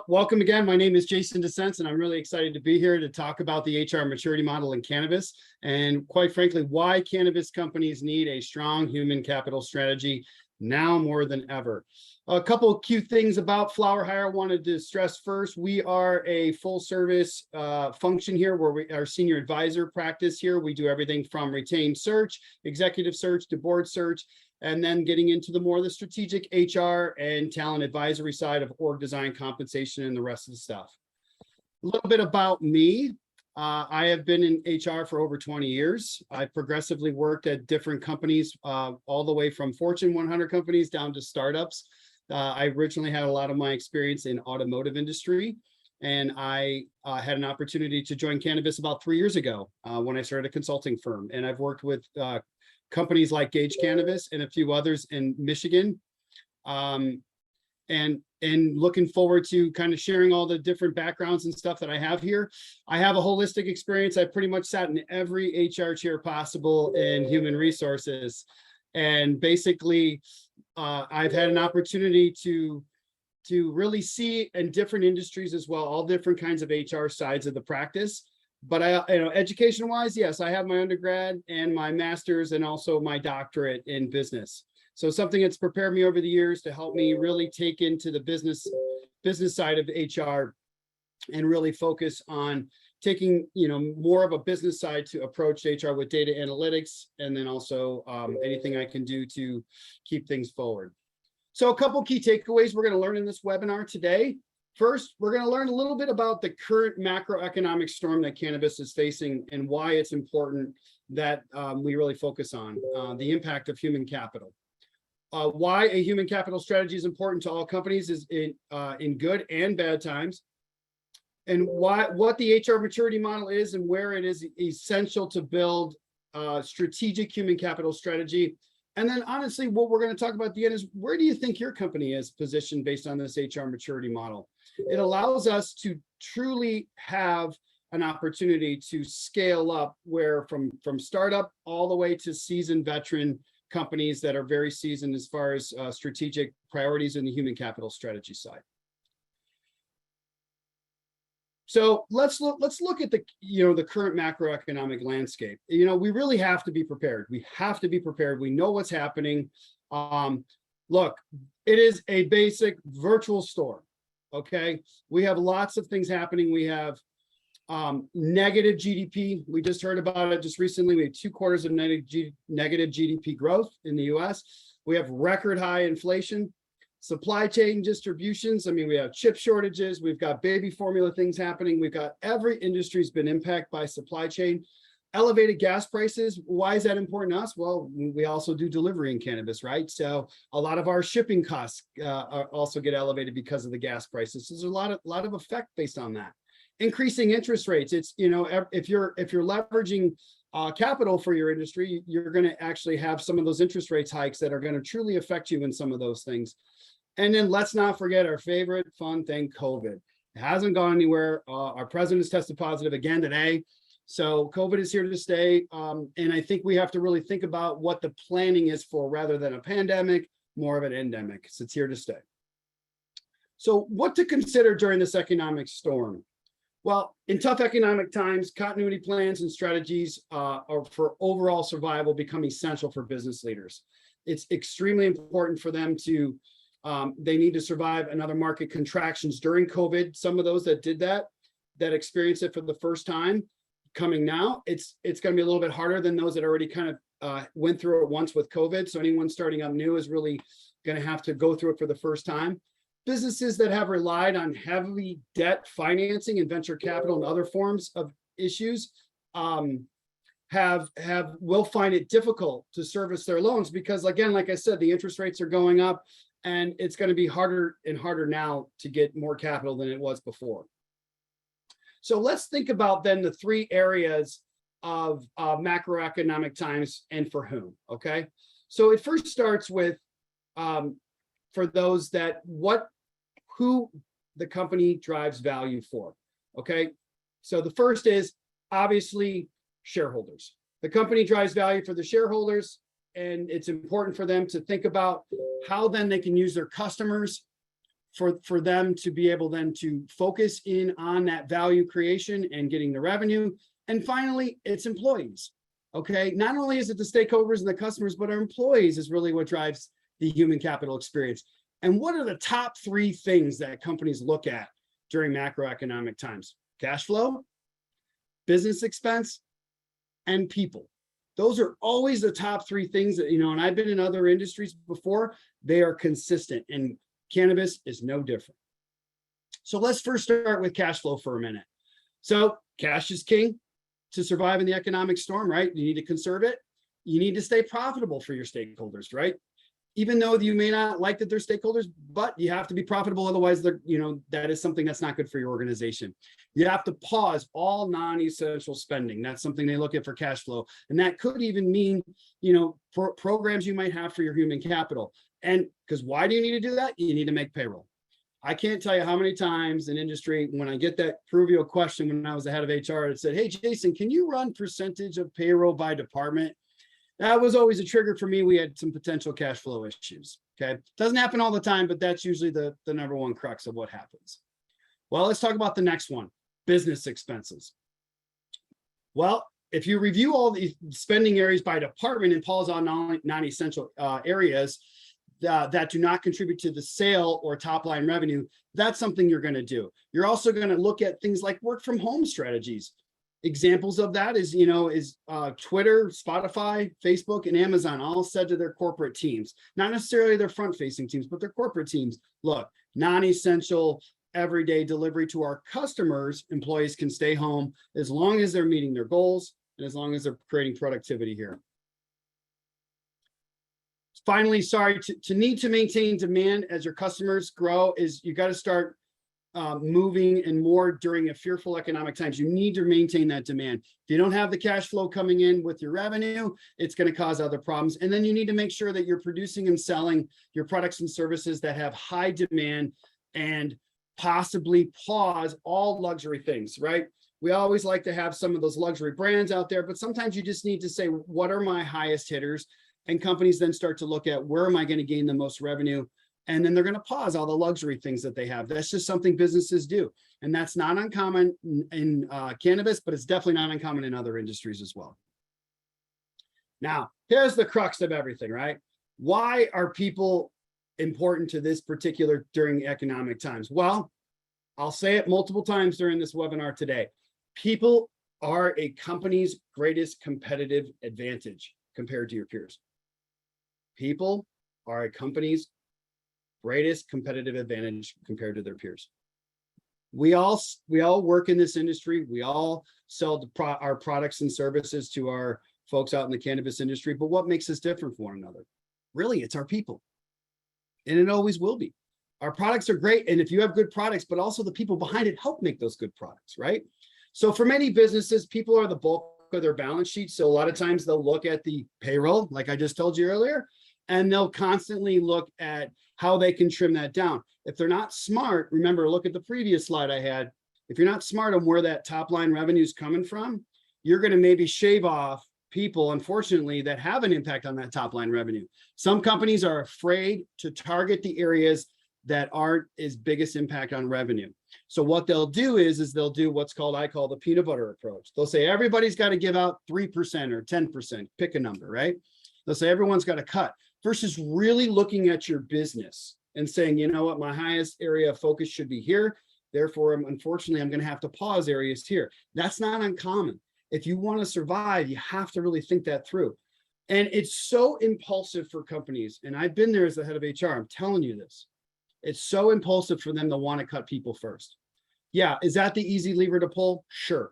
Well, welcome again. My name is Jason Desentz, and I'm really excited to be here to talk about the HR maturity model in cannabis, and quite frankly, why cannabis companies need a strong human capital strategy now more than ever. A couple of cute things about FlowerHire I wanted to stress first. We are a full service function here where we are senior advisor practice here. We do everything from retained search, executive search to board search, and then getting into the more the strategic HR and talent advisory side of org design, compensation, and the rest of the stuff. A little bit about me. I have been in HR for over 20 years. I progressively worked at different companies, all the way from Fortune 100 companies down to startups. I originally had a lot of my experience in automotive industry, and I had an opportunity to join Cannabis about 3 years ago when I started a consulting firm. And I've worked with companies like Gage Cannabis and a few others in Michigan. And looking forward to kind of sharing all the different backgrounds and stuff that I have here. I have a holistic experience. I pretty much sat in every HR chair possible in human resources. And basically, I've had an opportunity to really see in different industries as well, all different kinds of HR sides of the practice. But education wise, yes, I have my undergrad and my master's and also my doctorate in business. So something that's prepared me over the years to help me really take into the business side of HR and really focus on taking, more of a business side to approach HR with data analytics, and then also anything I can do to keep things forward. So a couple key takeaways we're going to learn in this webinar today. First, we're going to learn a little bit about the current macroeconomic storm that cannabis is facing and why it's important that we really focus on the impact of human capital. Why a human capital strategy is important to all companies is in good and bad times, and what the HR maturity model is and where it is essential to build strategic human capital strategy. And then honestly, what we're going to talk about at the end is, where do you think your company is positioned based on this HR maturity model? It allows us to truly have an opportunity to scale up where from startup all the way to seasoned veteran companies that are very seasoned as far as strategic priorities in the human capital strategy side. So let's look at the current macroeconomic landscape. We really have to be prepared. We have to be prepared. We know what's happening. Look, it is a basic virtual store. Okay, we have lots of things happening. We have negative GDP. We just heard about it just recently. We have 2 quarters of negative GDP growth in the US. We have record high inflation, supply chain distributions. I mean, we have chip shortages. We've got baby formula things happening. We've got every industry's been impacted by supply chain. Elevated gas prices. Why is that important to us? Well, we also do delivery in cannabis, right? So a lot of our shipping costs also get elevated because of the gas prices. So there's a lot of effect based on that. Increasing interest rates. It's, if you're leveraging capital for your industry, you're going to actually have some of those interest rates hikes that are going to truly affect you in some of those things. And then let's not forget our favorite fun thing, COVID. It hasn't gone anywhere. Our president has tested positive again today. So COVID is here to stay. And I think we have to really think about what the planning is for, rather than a pandemic, more of an endemic. So it's here to stay. So what to consider during this economic storm? Well, in tough economic times, continuity plans and strategies for overall survival become essential for business leaders. It's extremely important for them to, they need to survive another market contractions during COVID. Some of those that did that experienced it for the first time, coming now, it's going to be a little bit harder than those that already kind of went through it once with COVID. So anyone starting up new is really going to have to go through it for the first time. Businesses that have relied on heavy debt financing and venture capital and other forms of issues will find it difficult to service their loans, because again, like I said, the interest rates are going up, and it's going to be harder and harder now to get more capital than it was before. So let's think about then the 3 areas of macroeconomic times and for whom. Okay, so it first starts with for those that who the company drives value for. Okay, so the first is obviously shareholders. The company drives value for the shareholders, and it's important for them to think about how then they can use their customers for them to be able then to focus in on that value creation and getting the revenue. And finally, it's employees. Okay, not only is it the stakeholders and the customers, but our employees is really what drives the human capital experience. And what are the top 3 things that companies look at during macroeconomic times? Cash flow, business expense, and people. Those are always the top 3 things that, and I've been in other industries before, they are consistent, and cannabis is no different. So let's first start with cash flow for a minute. So cash is king to survive in the economic storm, right? You need to conserve it. You need to stay profitable for your stakeholders, right? Even though you may not like that they're stakeholders, but you have to be profitable. Otherwise, that is something that's not good for your organization. You have to pause all non-essential spending. That's something they look at for cash flow. And that could even mean, programs you might have for your human capital. And because why do you need to do that? You need to make payroll. I can't tell you how many times in industry, when I get that proverbial question when I was the head of HR, it said, hey, Jason, can you run percentage of payroll by department? That was always a trigger for me. We had some potential cash flow issues. Okay. Doesn't happen all the time, but that's usually the number one crux of what happens. Well, let's talk about the next one, business expenses. Well, if you review all the spending areas by department and pause on non-essential areas that do not contribute to the sale or top line revenue, that's something you're going to do. You're also going to look at things like work from home strategies. Examples of that is Twitter, Spotify, Facebook, and Amazon all said to their corporate teams, not necessarily their front-facing teams, but their corporate teams, look, non-essential everyday delivery to our customers, employees can stay home as long as they're meeting their goals and as long as they're creating productivity here. Finally, to need to maintain demand as your customers grow is you got to start moving and more during a fearful economic times. You need to maintain that demand. If you don't have the cash flow coming in with your revenue, it's going to cause other problems. And then you need to make sure that you're producing and selling your products and services that have high demand and possibly pause all luxury things, right? We always like to have some of those luxury brands out there, but sometimes you just need to say, what are my highest hitters? And companies then start to look at where am I going to gain the most revenue? And then they're going to pause all the luxury things that they have. That's just something businesses do. And that's not uncommon in cannabis, but it's definitely not uncommon in other industries as well. Now, here's the crux of everything, right? Why are people important to this particular during economic times? Well, I'll say it multiple times during this webinar today. People are a company's greatest competitive advantage compared to your peers. People are a company's greatest competitive advantage compared to their peers. We all work in this industry. We all sell our products and services to our folks out in the cannabis industry. But what makes us different from one another? Really, it's our people. And it always will be. Our products are great. And if you have good products, but also the people behind it help make those good products, right? So for many businesses, people are the bulk of their balance sheet. So a lot of times they'll look at the payroll, like I just told you earlier, and they'll constantly look at how they can trim that down. If they're not smart, remember, look at the previous slide I had. If you're not smart on where that top line revenue is coming from, you're going to maybe shave off people, unfortunately, that have an impact on that top line revenue. Some companies are afraid to target the areas that aren't as biggest impact on revenue. So what they'll do is they'll do what's called, I call the peanut butter approach. They'll say everybody's got to give out 3% or 10%, pick a number, right? They'll say everyone's got to cut versus really looking at your business and saying, you know what, my highest area of focus should be here. Therefore, unfortunately, I'm going to have to pause areas here. That's not uncommon. If you want to survive, you have to really think that through. And it's so impulsive for companies. And I've been there as the head of HR. I'm telling you this. It's so impulsive for them to want to cut people first. Yeah, is that the easy lever to pull? Sure.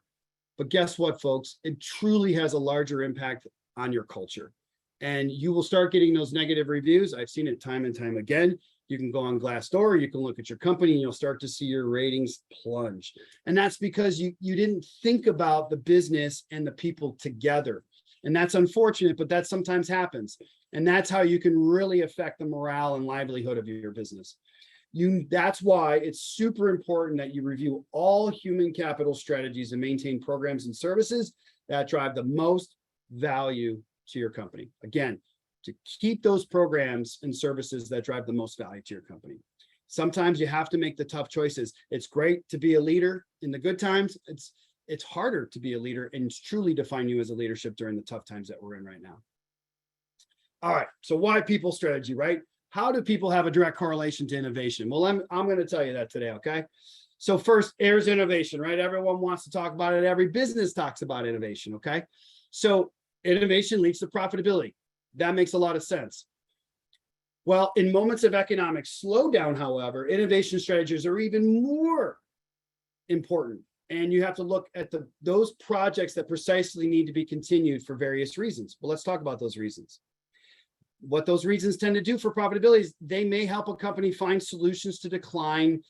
But guess what, folks? It truly has a larger impact on your culture. And you will start getting those negative reviews. I've seen it time and time again. You can go on Glassdoor, you can look at your company, and you'll start to see your ratings plunge. And that's because you didn't think about the business and the people together. And that's unfortunate, but that sometimes happens. And that's how you can really affect the morale and livelihood of your business. That's why it's super important that you review all human capital strategies and maintain programs and services that drive the most value to your company. Again, to keep those programs and services that drive the most value to your company. Sometimes you have to make the tough choices. It's great to be a leader in the good times. It's harder to be a leader and truly define you as a leadership during the tough times that we're in right now. All right, so why people strategy, right? How do people have a direct correlation to innovation? Well, I'm going to tell you that today, okay? So first, there's innovation, right? Everyone wants to talk about it. Every business talks about innovation, okay? So innovation leads to profitability. That makes a lot of sense. Well, in moments of economic slowdown, however, innovation strategies are even more important. And you have to look at those projects that precisely need to be continued for various reasons. Well, let's talk about those reasons. What those reasons tend to do for profitability is they may help a company find solutions to the decline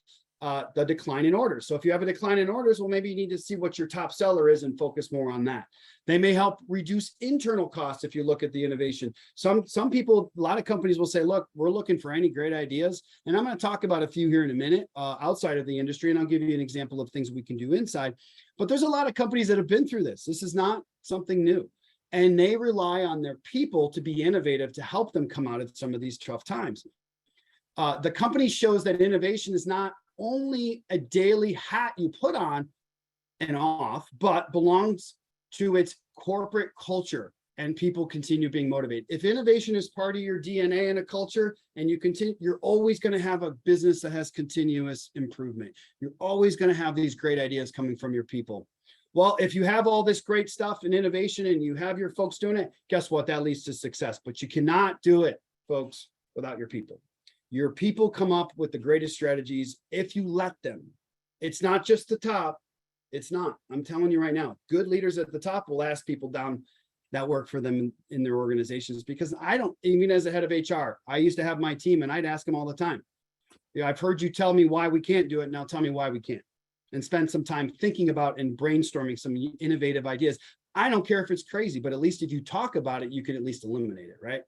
in orders. So if you have a decline in orders, well, maybe you need to see what your top seller is and focus more on that. They may help reduce internal costs if you look at the innovation. Some people, a lot of companies will say, look, we're looking for any great ideas. And I'm going to talk about a few here in a minute outside of the industry, and I'll give you an example of things we can do inside. But there's a lot of companies that have been through this. This is not something new. And they rely on their people to be innovative to help them come out of some of these tough times. The company shows that innovation is not only a daily hat you put on and off, but belongs to its corporate culture, and people continue being motivated. If innovation is part of your DNA and a culture, and you continue, you're always going to have a business that has continuous improvement. You're always going to have these great ideas coming from your people. Well, if you have all this great stuff and innovation and you have your folks doing it, guess what? That leads to success. But you cannot do it, folks, without your people. Your people come up with the greatest strategies if you let them. It's not just the top. It's not. I'm telling you right now, good leaders at the top will ask people down that work for them in their organizations, because I don't, even as a head of HR, I used to have my team and I'd ask them all the time, I've heard you tell me why we can't do it. Now tell me why we can't, and spend some time thinking about and brainstorming some innovative ideas. I don't care if it's crazy, but at least if you talk about it, you can at least eliminate it, right?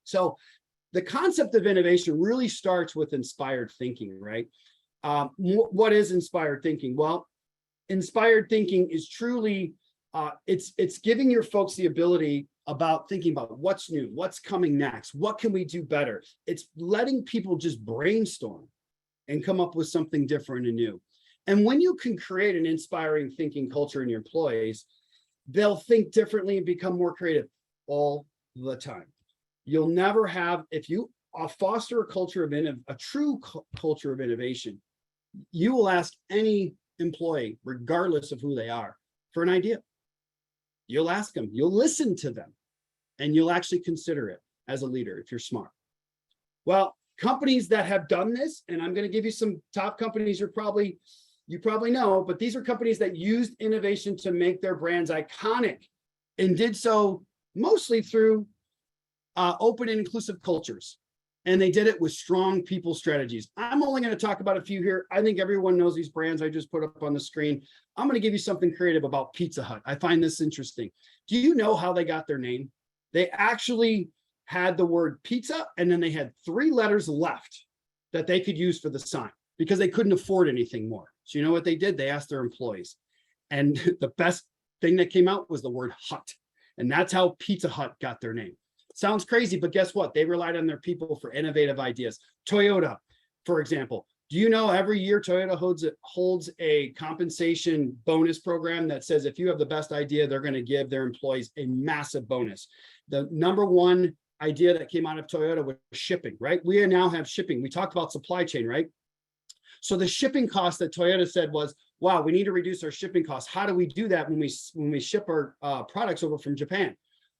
So the concept of innovation really starts with inspired thinking, right? What is inspired thinking? Well, inspired thinking is truly, it's giving your folks the ability about thinking about what's new, what's coming next, what can we do better? It's letting people just brainstorm and come up with something different and new. And when you can create an inspiring thinking culture in your employees, they'll think differently and become more creative all the time. You'll never have, if you foster a culture of a true culture of innovation, you will ask any employee, regardless of who they are, for an idea. You'll ask them, you'll listen to them, and you'll actually consider it as a leader if you're smart. Well, companies that have done this, and I'm going to give you some top companies you probably know, but these are companies that used innovation to make their brands iconic, and did so mostly through open and inclusive cultures. And they did it with strong people strategies. I'm only going to talk about a few here. I think everyone knows these brands I just put up on the screen. I'm going to give you something creative about Pizza Hut. I find this interesting. Do you know how they got their name? They actually had the word pizza, and then they had 3 letters left that they could use for the sign because they couldn't afford anything more. So you know what they did? They asked their employees. And the best thing that came out was the word hut. And that's how Pizza Hut got their name. Sounds crazy, but guess what? They relied on their people for innovative ideas. Toyota, for example. Do you know every year Toyota holds a compensation bonus program that says if you have the best idea, they're going to give their employees a massive bonus. The number one idea that came out of Toyota was shipping, right? We now have shipping. We talked about supply chain, right? So the shipping cost that Toyota said was, wow, we need to reduce our shipping costs. How do we do that when we ship our products over from Japan?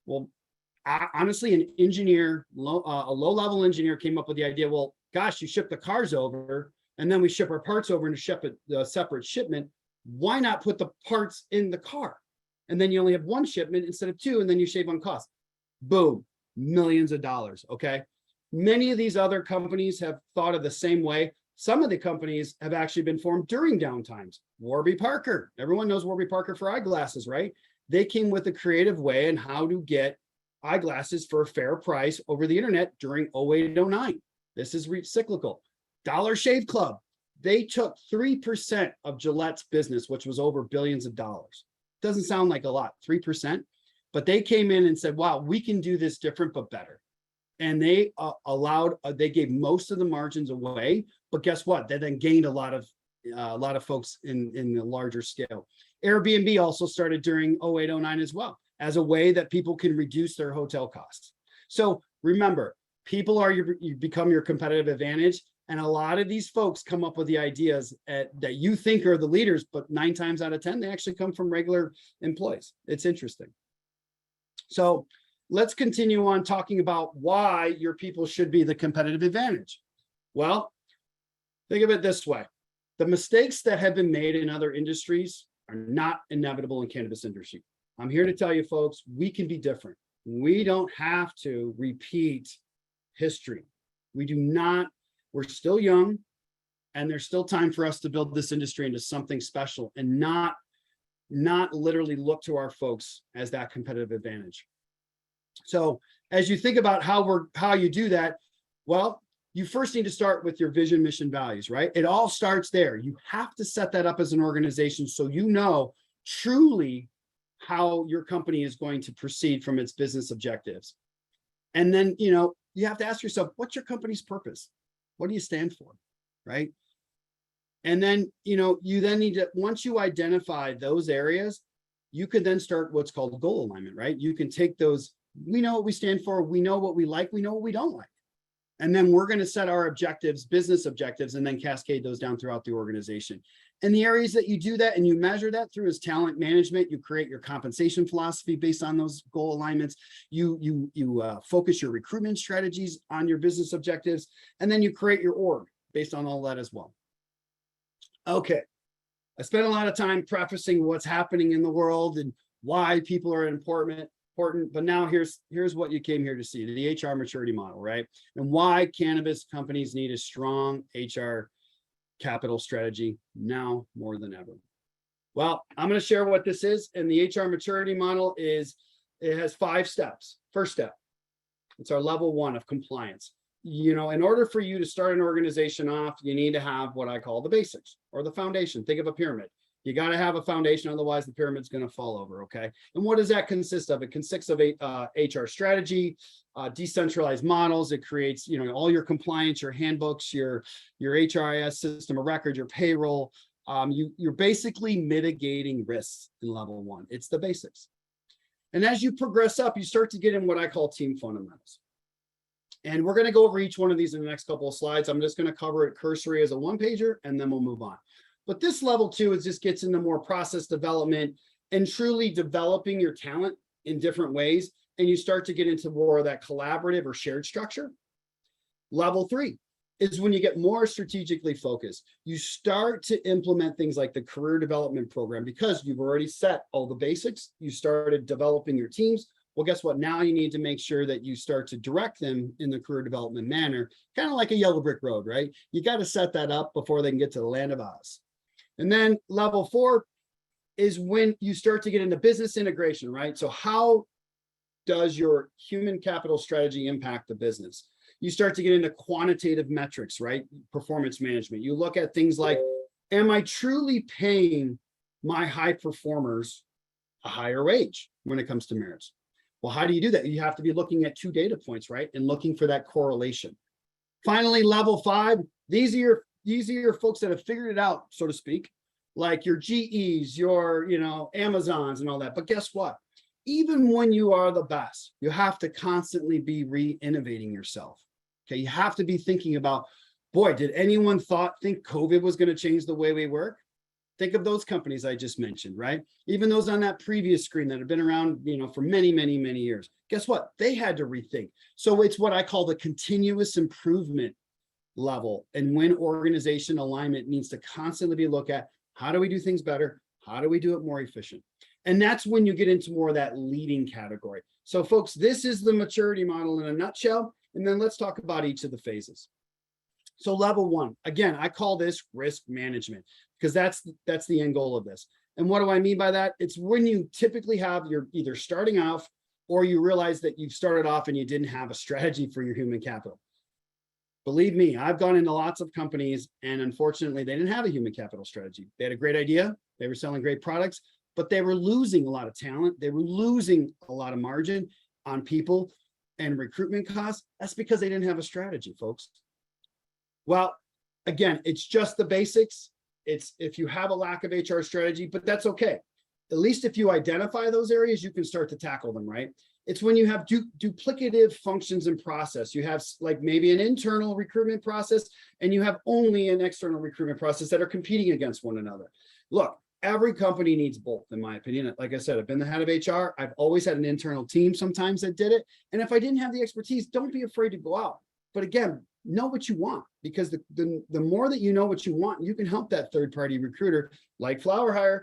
Well, honestly, an engineer, a low-level engineer came up with the idea, well, gosh, you ship the cars over, and then we ship our parts over and ship a separate shipment. Why not put the parts in the car? And then you only have 1 shipment instead of 2, and then you shave on cost. Boom, millions of dollars, okay? Many of these other companies have thought of the same way. Some of the companies have actually been formed during downtimes. Warby Parker, everyone knows Warby Parker for eyeglasses, right? They came with a creative way on how to get eyeglasses for a fair price over the internet during 08-09. This is cyclical. Dollar Shave Club, they took 3% of Gillette's business, which was over billions of dollars. Doesn't sound like a lot, 3%, but they came in and said, wow, we can do this different but better. and they they gave most of the margins away. But guess what? They then gained a lot of folks in the larger scale. Airbnb also started during 08, 09 as well, as a way that people can reduce their hotel costs. So remember, people are you become your competitive advantage. And a lot of these folks come up with the ideas that you think are the leaders, but 9 times out of 10, they actually come from regular employees. It's interesting. So let's continue on talking about why your people should be the competitive advantage. Well, think of it this way. The mistakes that have been made in other industries are not inevitable in cannabis industry. I'm here to tell you folks, we can be different. We don't have to repeat history. We do not. We're still young, and there's still time for us to build this industry into something special and not literally look to our folks as that competitive advantage. So as you think about how you do that, well, you first need to start with your vision, mission, values, right? It all starts there. You have to set that up as an organization so you know truly how your company is going to proceed from its business objectives. And then, you have to ask yourself, what's your company's purpose? What do you stand for, right? And then, you then need to, once you identify those areas, you could then start what's called goal alignment, right? You can take those, we know what we stand for, we know what we like, we know what we don't like. And then we're going to set our objectives, business objectives, and then cascade those down throughout the organization. And the areas that you do that and you measure that through is talent management. You create your compensation philosophy based on those goal alignments. You focus your recruitment strategies on your business objectives, and then you create your org based on all that as well. Okay, I spent a lot of time prefacing what's happening in the world and why people are important, but now here's what you came here to see, the HR maturity model, right? And why cannabis companies need a strong HR capital strategy now more than ever. Well, I'm going to share what this is. And the HR maturity model it has 5 steps. First step, it's our level 1 of compliance. In order for you to start an organization off, you need to have what I call the basics or the foundation. Think of a pyramid. You got to have a foundation, otherwise the pyramid's going to fall over, okay? And what does that consist of? It consists of HR strategy, decentralized models. It creates, all your compliance, your handbooks, your HRIS system of record, your payroll. You're basically mitigating risks in level 1. It's the basics. And as you progress up, you start to get in what I call team fundamentals. And we're going to go over each one of these in the next couple of slides. I'm just going to cover it cursory as a 1-pager, and then we'll move on. But this level 2 just gets into more process development and truly developing your talent in different ways. And you start to get into more of that collaborative or shared structure. Level 3 is when you get more strategically focused. You start to implement things like the career development program because you've already set all the basics. You started developing your teams. Well, guess what? Now you need to make sure that you start to direct them in the career development manner, kind of like a yellow brick road, right? You got to set that up before they can get to the land of Oz. And then level 4 is when you start to get into business integration, right? So how does your human capital strategy impact the business? You start to get into quantitative metrics, right? Performance management. You look at things like, am I truly paying my high performers a higher wage when it comes to merits? Well, how do you do that? You have to be looking at 2 data points, right? And looking for that correlation. Finally, level 5, these are your folks that have figured it out, so to speak, like your GEs, your, Amazons and all that. But guess what? Even when you are the best, you have to constantly be re-innovating yourself. Okay. You have to be thinking about, boy, did anyone think COVID was going to change the way we work? Think of those companies I just mentioned, right? Even those on that previous screen that have been around, for many, many, many years. Guess what? They had to rethink. So it's what I call the continuous improvement level. And when organization alignment needs to constantly be looked at, how do we do things better? How do we do it more efficient? And that's when you get into more of that leading category. So folks, this is the maturity model in a nutshell. And then let's talk about each of the phases. So level 1, again, I call this risk management because that's the end goal of this. And what do I mean by that? It's when you typically have you're either starting off or you realize that you've started off and you didn't have a strategy for your human capital. Believe me, I've gone into lots of companies and unfortunately they didn't have a human capital strategy. They had a great idea. They were selling great products, but they were losing a lot of talent. They were losing a lot of margin on people and recruitment costs, that's because they didn't have a strategy, folks. Well, again, it's just the basics. It's if you have a lack of HR strategy, but that's okay. At least if you identify those areas, you can start to tackle them, right? It's when you have duplicative functions and process. You have like maybe an internal recruitment process and you have only an external recruitment process that are competing against one another. Look, every company needs both, in my opinion. Like I said, I've been the head of HR. I've always had an internal team sometimes that did it. And if I didn't have the expertise, don't be afraid to go out. But again, know what you want, because the more that you know what you want, you can help that third-party recruiter like FlowerHire.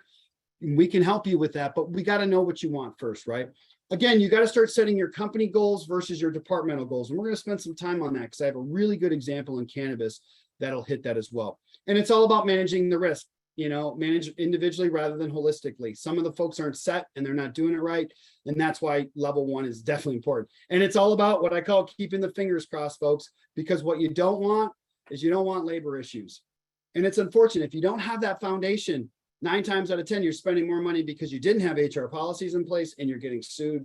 We can help you with that, but we got to know what you want first, right? Again, you got to start setting your company goals versus your departmental goals. And we're going to spend some time on that because I have a really good example in cannabis that'll hit that as well. And it's all about managing the risk, manage individually rather than holistically. Some of the folks aren't set and they're not doing it right. And that's why level one is definitely important. And it's all about what I call keeping the fingers crossed, folks, because what you don't want is you don't want labor issues. And it's unfortunate if you don't have that foundation. 9 times out of 10, you're spending more money because you didn't have HR policies in place and you're getting sued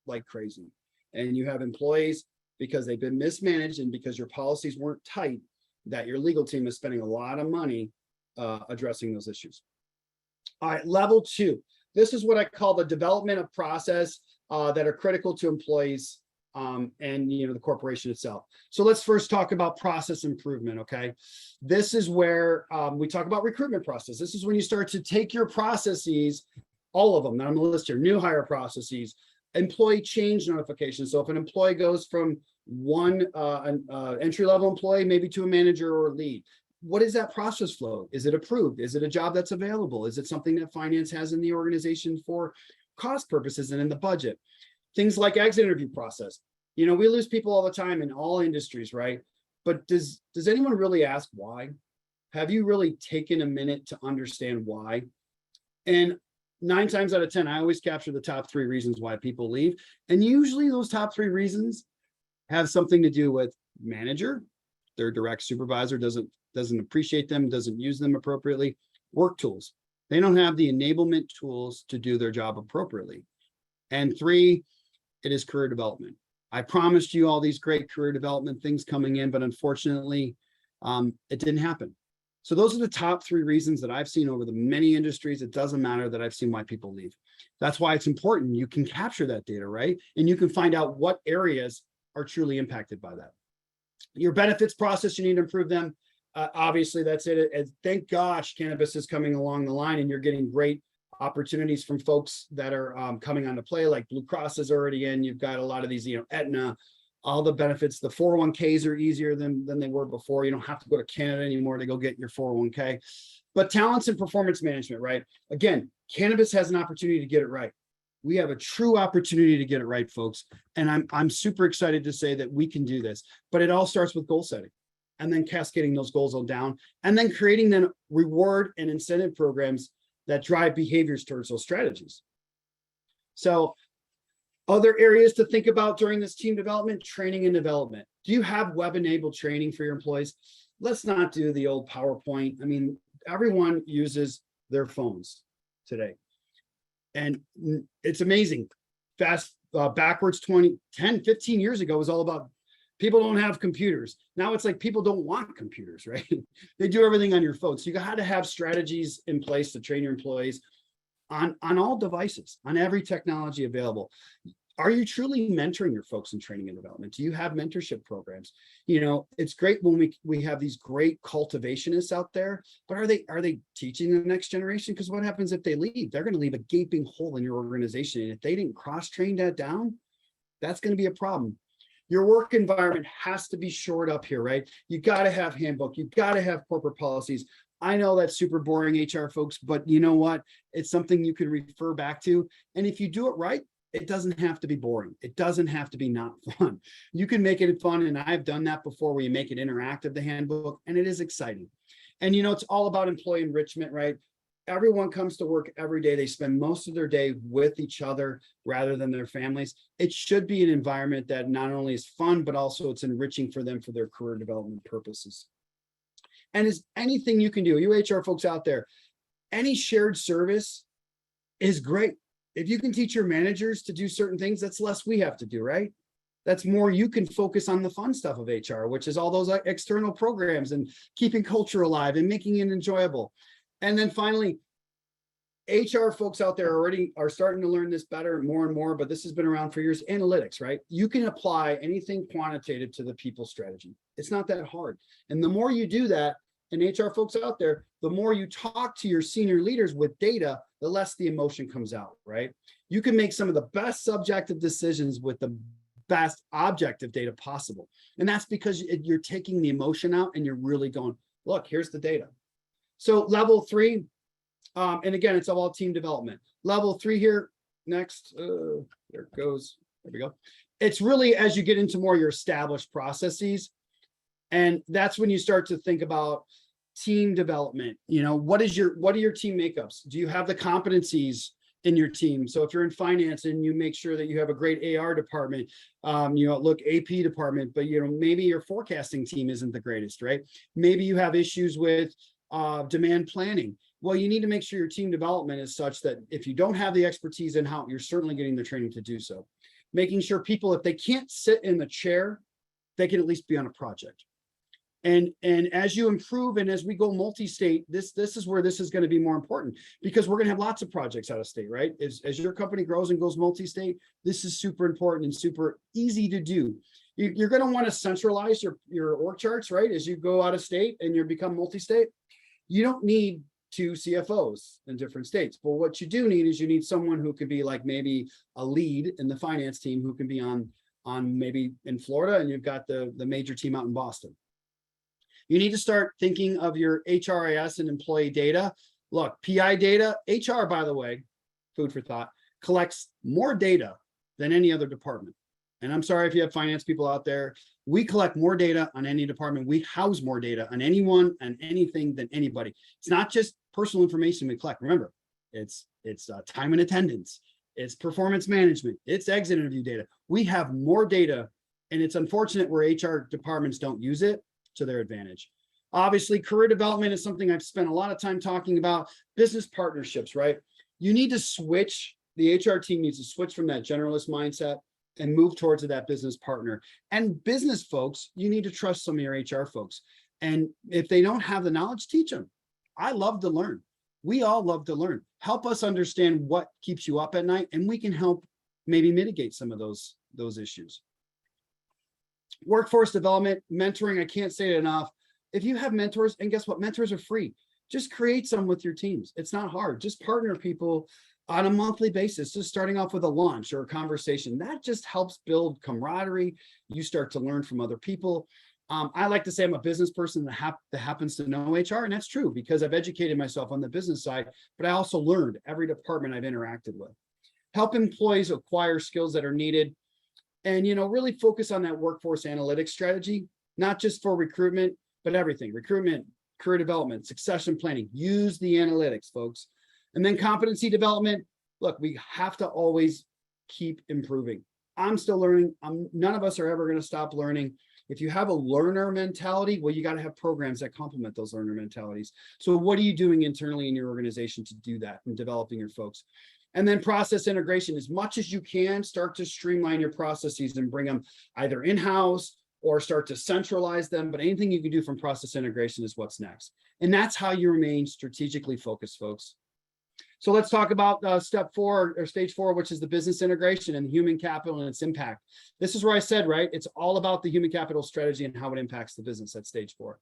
like crazy. And you have employees because they've been mismanaged and because your policies weren't tight, that your legal team is spending a lot of money addressing those issues. All right, level 2. This is what I call the development of process that are critical to employees and the corporation itself. So let's first talk about process improvement, okay? This is where we talk about recruitment process. This is when you start to take your processes, all of them, that I'm gonna list here, new hire processes, employee change notifications. So if an employee goes from one entry-level employee maybe to a manager or a lead, what is that process flow? Is it approved? Is it a job that's available? Is it something that finance has in the organization for cost purposes and in the budget? Things like exit interview process. We lose people all the time in all industries, right? But does anyone really ask why? Have you really taken a minute to understand why? And 9 times out of 10, I always capture the top 3 reasons why people leave. And usually those top 3 reasons have something to do with manager, their direct supervisor doesn't appreciate them, doesn't use them appropriately, work tools. They don't have the enablement tools to do their job appropriately. And 3, it is career development. I promised you all these great career development things coming in, but unfortunately, it didn't happen. So those are the top 3 reasons that I've seen over the many industries. It doesn't matter that I've seen why people leave. That's why it's important. You can capture that data, right? And you can find out what areas are truly impacted by that. Your benefits process, you need to improve them. Obviously, that's it. And thank gosh, cannabis is coming along the line and you're getting great opportunities from folks that are coming onto play, like Blue Cross is already in. You've got a lot of these, Aetna, all the benefits. The 401ks are easier than they were before. You don't have to go to Canada anymore to go get your 401k. But talents and performance management, right? Again, cannabis has an opportunity to get it right. We have a true opportunity to get it right, folks. And I'm super excited to say that we can do this. But it all starts with goal setting and then cascading those goals all down and then creating then reward and incentive programs that drive behaviors towards those strategies. So other areas to think about during this team development, training and development. Do you have web-enabled training for your employees? Let's not do the old PowerPoint. I mean, everyone uses their phones today. And it's amazing. Backwards 10, 15 years ago was all about people don't have computers. Now it's like people don't want computers, right? They do everything on your phone. So you got to have strategies in place to train your employees on all devices, on every technology available. Are you truly mentoring your folks in training and development? Do you have mentorship programs? It's great when we have these great cultivationists out there, but are they teaching the next generation? Because what happens if they leave? They're going to leave a gaping hole in your organization. And if they didn't cross-train that down, that's going to be a problem. Your work environment has to be shored up here, right? You got to have handbook. You got to have corporate policies. I know that's super boring, HR folks, but you know what? It's something you can refer back to. And if you do it right, it doesn't have to be boring. It doesn't have to be not fun. You can make it fun. And I've done that before where you make it interactive, the handbook, and it is exciting. And it's all about employee enrichment, right? Everyone comes to work every day. They spend most of their day with each other rather than their families. It should be an environment that not only is fun, but also it's enriching for them for their career development purposes. And is anything you can do, you HR folks out there, any shared service is great. If you can teach your managers to do certain things, that's less we have to do, right? That's more you can focus on the fun stuff of HR, which is all those external programs and keeping culture alive and making it enjoyable. And then finally, HR folks out there already are starting to learn this better more and more, but this has been around for years. Analytics, right? You can apply anything quantitative to the people strategy. It's not that hard. And the more you do that, and HR folks out there, the more you talk to your senior leaders with data, the less the emotion comes out, right? You can make some of the best subjective decisions with the best objective data possible. And that's because you're taking the emotion out and you're really going, look, here's the data. So level 3, and again, it's all team development. Level 3 here, next, there it goes, there we go. It's really as you get into more your established processes, and that's when you start to think about team development. You know, what are your team makeups? Do you have the competencies in your team? So if you're in finance and you make sure that you have a great AR department, look, AP department, but maybe your forecasting team isn't the greatest, right? Maybe you have issues with demand planning. Well, you need to make sure your team development is such that if you don't have the expertise in how, you're certainly getting the training to do so. Making sure people, if they can't sit in the chair, they can at least be on a project. And as you improve and as we go multi-state, this is where this is going to be more important, because we're going to have lots of projects out of state, right? As your company grows and goes multi-state, this is super important and super easy to do. You're going to want to centralize your org charts, right? As you go out of state and you become multi-state, you don't need 2 CFOs in different states. But what you do need is you need someone who could be like maybe a lead in the finance team who can be on maybe in Florida, and you've got the major team out in Boston. You need to start thinking of your HRIS and employee data. Look, PI data, HR, by the way, food for thought, collects more data than any other department. And I'm sorry if you have finance people out there. We collect more data on any department. We house more data on anyone and anything than anybody. It's not just personal information we collect. Remember, it's time and attendance. It's performance management. It's exit interview data. We have more data, and it's unfortunate where HR departments don't use it to their advantage. Obviously, career development is something I've spent a lot of time talking about. Business partnerships, right? You need to switch, the HR team needs to switch from that generalist mindset and move towards that business partner. And business folks, you need to trust some of your HR folks. And if they don't have the knowledge, teach them. I love to learn. We all love to learn. Help us understand what keeps you up at night, and we can help maybe mitigate some of those issues. Workforce development, mentoring, I can't say it enough. If you have mentors, and guess what? Mentors are free. Just create some with your teams. It's not hard. Just partner people on a monthly basis, just starting off with a lunch or a conversation. That just helps build camaraderie. You start to learn from other people. I like to say I'm a business person that happens to know HR, and that's true because I've educated myself on the business side, but I also learned every department I've interacted with. Help employees acquire skills that are needed, and really focus on that workforce analytics strategy, not just for recruitment, but everything: recruitment, career development, succession planning. Use the analytics, folks. And then competency development. Look, we have to always keep improving. I'm still learning. None of us are ever going to stop learning. If you have a learner mentality, well, you got to have programs that complement those learner mentalities. So what are you doing internally in your organization to do that and developing your folks? And then process integration. As much as you can, start to streamline your processes and bring them either in-house or start to centralize them. But anything you can do from process integration is what's next. And that's how you remain strategically focused, folks. So let's talk about step 4 or stage 4, which is the business integration and human capital and its impact. This is where I said, right, it's all about the human capital strategy and how it impacts the business at stage 4.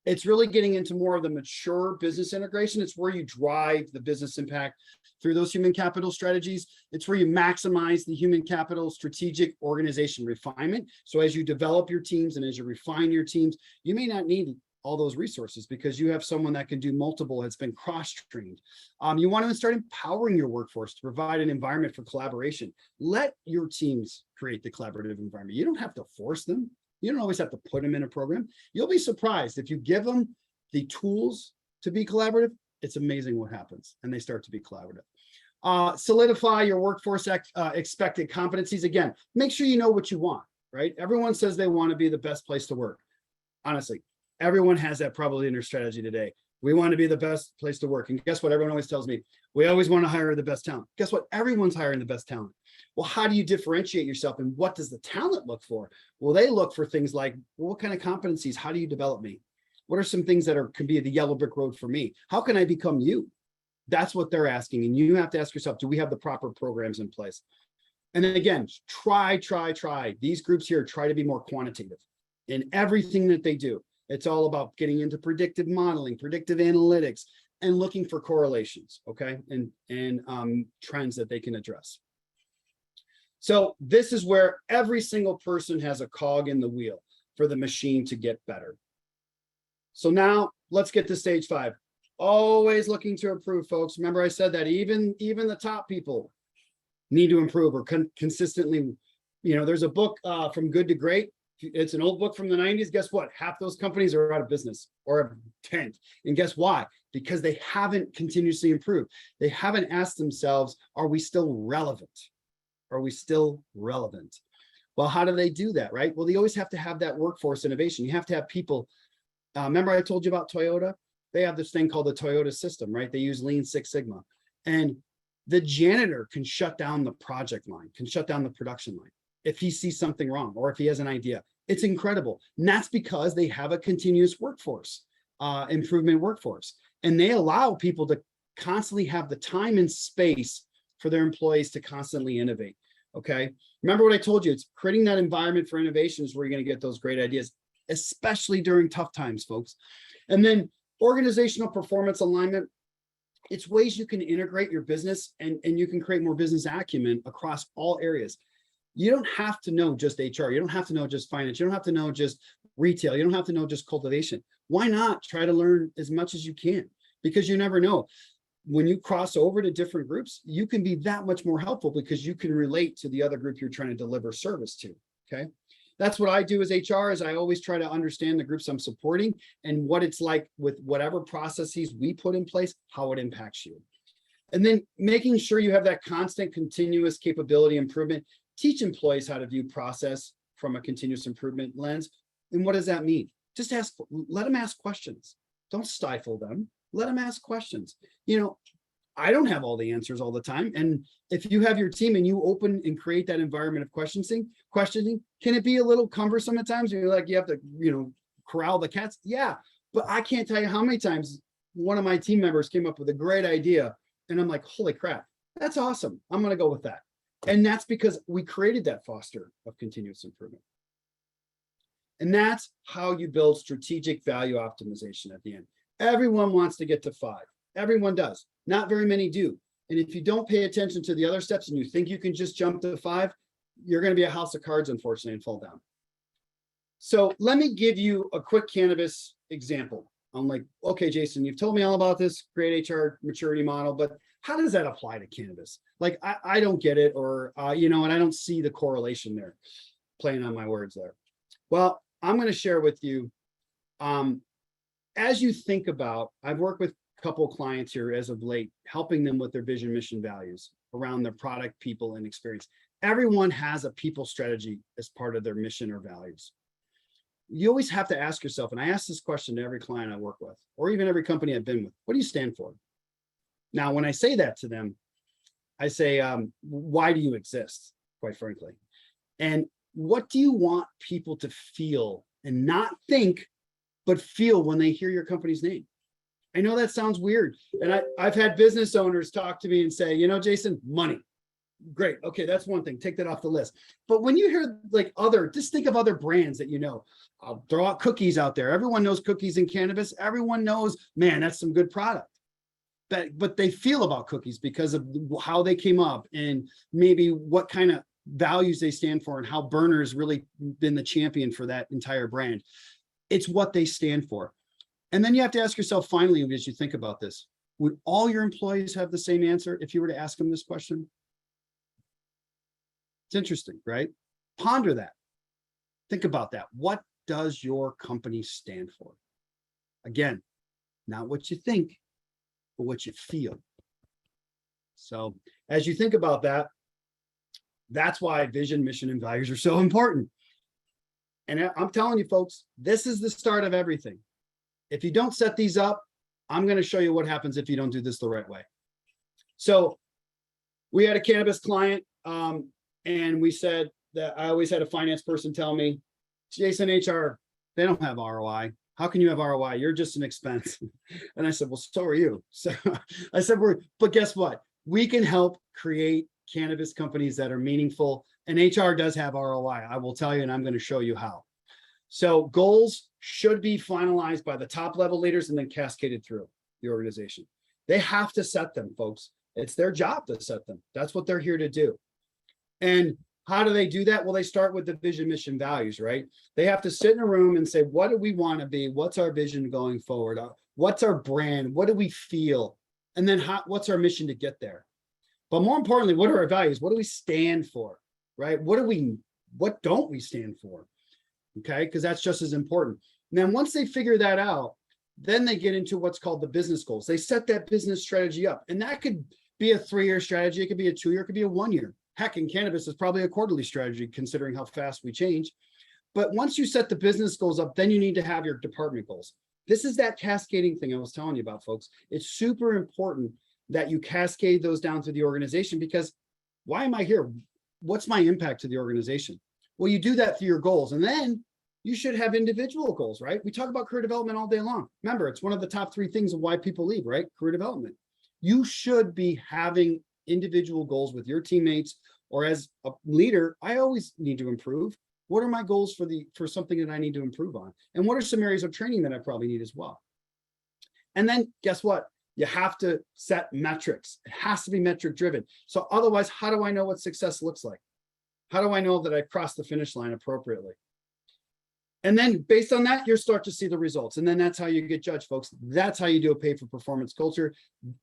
It's really getting into more of the mature business integration. It's where you drive the business impact through those human capital strategies. It's where you maximize the human capital strategic organization refinement. So as you develop your teams and as you refine your teams, you may not need all those resources because you have someone that can do multiple, has been cross-trained. You want to start empowering your workforce to provide an environment for collaboration. Let your teams create the collaborative environment. You don't have to force them. You don't always have to put them in a program. You'll be surprised if you give them the tools to be collaborative. It's amazing what happens, and they start to be collaborative. Solidify your workforce expected competencies. Again, make sure you know what you want, right? Everyone says they want to be the best place to work. Honestly, everyone has that probably in their strategy today. We want to be the best place to work. And guess what? Everyone always tells me, we always want to hire the best talent. Guess what? Everyone's hiring the best talent. Well, how do you differentiate yourself, and what does the talent look for? Well, they look for things like, well, what kind of competencies? How do you develop me? What are some things that can be the yellow brick road for me? How can I become you? That's what they're asking. And you have to ask yourself, do we have the proper programs in place? And then again, try. These groups here try to be more quantitative in everything that they do. It's all about getting into predictive modeling, predictive analytics, and looking for correlations, okay, and trends that they can address. So this is where every single person has a cog in the wheel for the machine to get better. So now let's get to stage 5. Always looking to improve, folks. Remember I said that even the top people need to improve or consistently. There's a book From Good to Great. It's an old book from the 90s. Guess what? Half those companies are out of business or have tanked. And guess why? Because they haven't continuously improved. They haven't asked themselves, are we still relevant? Are we still relevant? Well, how do they do that, right? Well, they always have to have that workforce innovation. You have to have people. Remember I told you about Toyota? They have this thing called the Toyota system, right? They use Lean Six Sigma. And the janitor can shut down the project line, can shut down the production line if he sees something wrong or if he has an idea. It's incredible. And that's because they have a continuous workforce, improvement workforce. And they allow people to constantly have the time and space for their employees to constantly innovate, okay? Remember what I told you, it's creating that environment for innovations where you're gonna get those great ideas, especially during tough times, folks. And then organizational performance alignment, it's ways you can integrate your business and you can create more business acumen across all areas. You don't have to know just HR. You don't have to know just finance. You don't have to know just retail. You don't have to know just cultivation. Why not try to learn as much as you can? Because you never know. When you cross over to different groups, you can be that much more helpful because you can relate to the other group you're trying to deliver service to, okay? That's what I do as HR, is I always try to understand the groups I'm supporting and what it's like with whatever processes we put in place, how it impacts you. And then making sure you have that constant, continuous capability improvement. Teach employees how to view process from a continuous improvement lens. And what does that mean? Just let them ask questions. Don't stifle them. Let them ask questions. I don't have all the answers all the time. And if you have your team and you open and create that environment of questioning, can it be a little cumbersome at times? You're like, you have to, corral the cats. Yeah, but I can't tell you how many times one of my team members came up with a great idea. And I'm like, holy crap, that's awesome. I'm going to go with that. And that's because we created that foster of continuous improvement. And that's how you build strategic value optimization at the end. Everyone wants to get to 5. Everyone does. Not very many do. And if you don't pay attention to the other steps and you think you can just jump to 5, you're going to be a house of cards, unfortunately, and fall down. So let me give you a quick cannabis example. I'm like, okay, Jason, you've told me all about this great HR maturity model, but how does that apply to cannabis? Like, I don't get it, or, and I don't see the correlation there, playing on my words there. Well, I'm going to share with you, as you think about, I've worked with a couple of clients here as of late, helping them with their vision, mission, values around their product, people, and experience. Everyone has a people strategy as part of their mission or values. You always have to ask yourself, and I ask this question to every client I work with, or even every company I've been with, what do you stand for? Now, when I say that to them, I say, why do you exist, quite frankly? And what do you want people to feel, and not think, but feel when they hear your company's name? I know that sounds weird. And I've had business owners talk to me and say, Jason, money. Great. Okay, that's one thing. Take that off the list. But when you hear like just think of other brands that I'll throw out cookies out there. Everyone knows cookies in cannabis. Everyone knows, man, that's some good product. But they feel about cookies because of how they came up and maybe what kind of values they stand for and how Burner's really been the champion for that entire brand. It's what they stand for. And then you have to ask yourself, finally, as you think about this, would all your employees have the same answer if you were to ask them this question? It's interesting, right? Ponder that. Think about that. What does your company stand for? Again, not what you think, but what you feel. So as you think about that, that's why vision, mission, and values are so important. And I'm telling you, folks, this is the start of everything. If you don't set these up, I'm going to show you what happens if you don't do this the right way. So we had a cannabis client. And we said that I always had a finance person tell me, Jason, HR, they don't have ROI. How can you have ROI? You're just an expense. And I said, well, so are you. So I said, but guess what? We can help create cannabis companies that are meaningful, and HR does have ROI. I will tell you, and I'm going to show you how. So goals should be finalized by the top level leaders and then cascaded through the organization. They have to set them, folks. It's their job to set them. That's what they're here to do. And how do they do that? Well, they start with the vision, mission, values, right? They have to sit in a room and say, what do we want to be? What's our vision going forward? What's our brand? What do we feel? And then what's our mission to get there? But more importantly, what are our values? What do we stand for, right? What don't we stand for? Okay, because that's just as important. And then once they figure that out, then they get into what's called the business goals. They set that business strategy up, and that could be a 3-year strategy. It could be a 2-year, it could be a 1-year. Heck, in cannabis, it's probably a quarterly strategy considering how fast we change. But once you set the business goals up, then you need to have your department goals. This is that cascading thing I was telling you about, folks. It's super important that you cascade those down through the organization, because why am I here? What's my impact to the organization? Well, you do that through your goals, and then you should have individual goals, right? We talk about career development all day long. Remember, it's one of the top 3 things of why people leave, right? Career development. You should be having individual goals with your teammates, or as a leader, I always need to improve. What are my goals for something that I need to improve on? And what are some areas of training that I probably need as well? And then guess what? You have to set metrics. It has to be metric driven. So otherwise, how do I know what success looks like? How do I know that I crossed the finish line appropriately? And then based on that, you'll start to see the results. And then that's how you get judged, folks. That's how you do a pay for performance culture.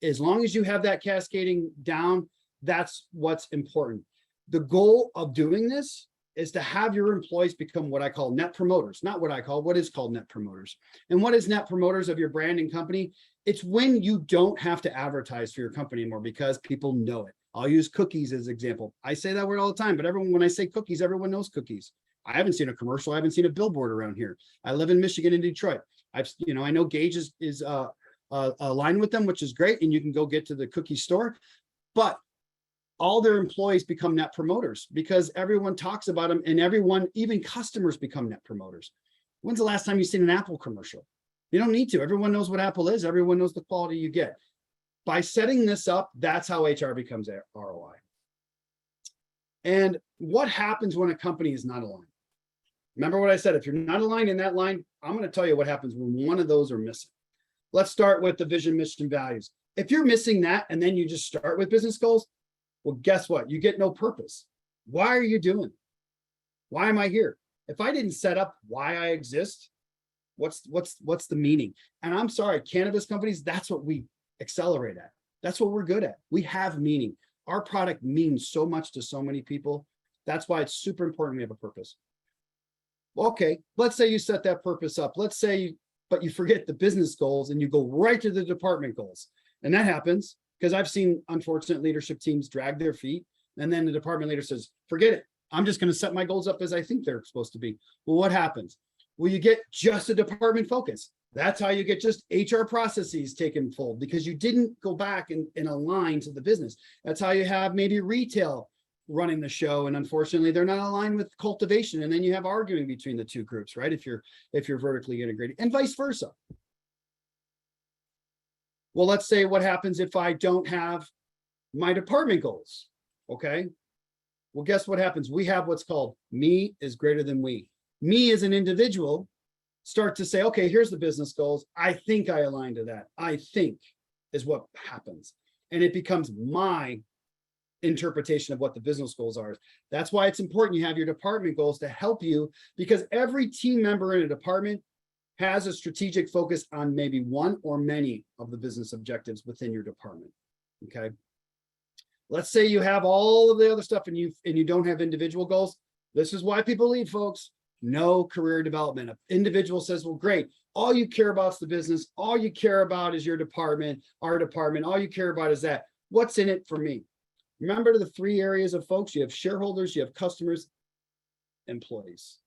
As long as you have that cascading down, that's what's important. The goal of doing this is to have your employees become what I call net promoters, not what is called net promoters. And what is net promoters of your brand and company? It's when you don't have to advertise for your company anymore because people know it. I'll use cookies as an example. I say that word all the time, but when I say cookies, everyone knows cookies. I haven't seen a commercial. I haven't seen a billboard around here. I live in Michigan and Detroit. I know Gage is aligned with them, which is great. And you can go get to the cookie store, but all their employees become net promoters because everyone talks about them, and even customers become net promoters. When's the last time you've seen an Apple commercial? You don't need to. Everyone knows what Apple is. Everyone knows the quality you get. By setting this up, that's how HR becomes ROI. And what happens when a company is not aligned? Remember what I said, if you're not aligned in that line, I'm going to tell you what happens when one of those are missing. Let's start with the vision, mission, values. If you're missing that and then you just start with business goals, well, guess what? You get no purpose. Why are you doing it? Why am I here? If I didn't set up why I exist, what's the meaning? And I'm sorry, cannabis companies, that's what we accelerate at. That's what we're good at. We have meaning. Our product means so much to so many people. That's why it's super important we have a purpose. Okay, let's say you set that purpose up. But you forget the business goals and you go right to the department goals. And that happens because I've seen unfortunate leadership teams drag their feet. And then the department leader says, forget it. I'm just going to set my goals up as I think they're supposed to be. Well, what happens? Well, you get just a department focus. That's how you get just HR processes taken full because you didn't go back and align to the business. That's how you have maybe retail running the show. And unfortunately, they're not aligned with cultivation. And then you have arguing between the two groups, right? If you're vertically integrated and vice versa. Well, let's say what happens if I don't have my department goals. Okay. Well, guess what happens? We have what's called me is greater than we. Me as an individual start to say, okay, here's the business goals. I think I align to that. I think is what happens. And it becomes my interpretation of what the business goals are. That's why it's important you have your department goals to help you, because every team member in a department has a strategic focus on maybe one or many of the business objectives within your department. Okay. Let's say you have all of the other stuff and you don't have individual goals. This is why people leave, folks. No career development. An individual says, well, great. All you care about is the business. All you care about is your department, our department. All you care about is that. What's in it for me? Remember the 3 areas of folks. You have shareholders, you have customers, employees.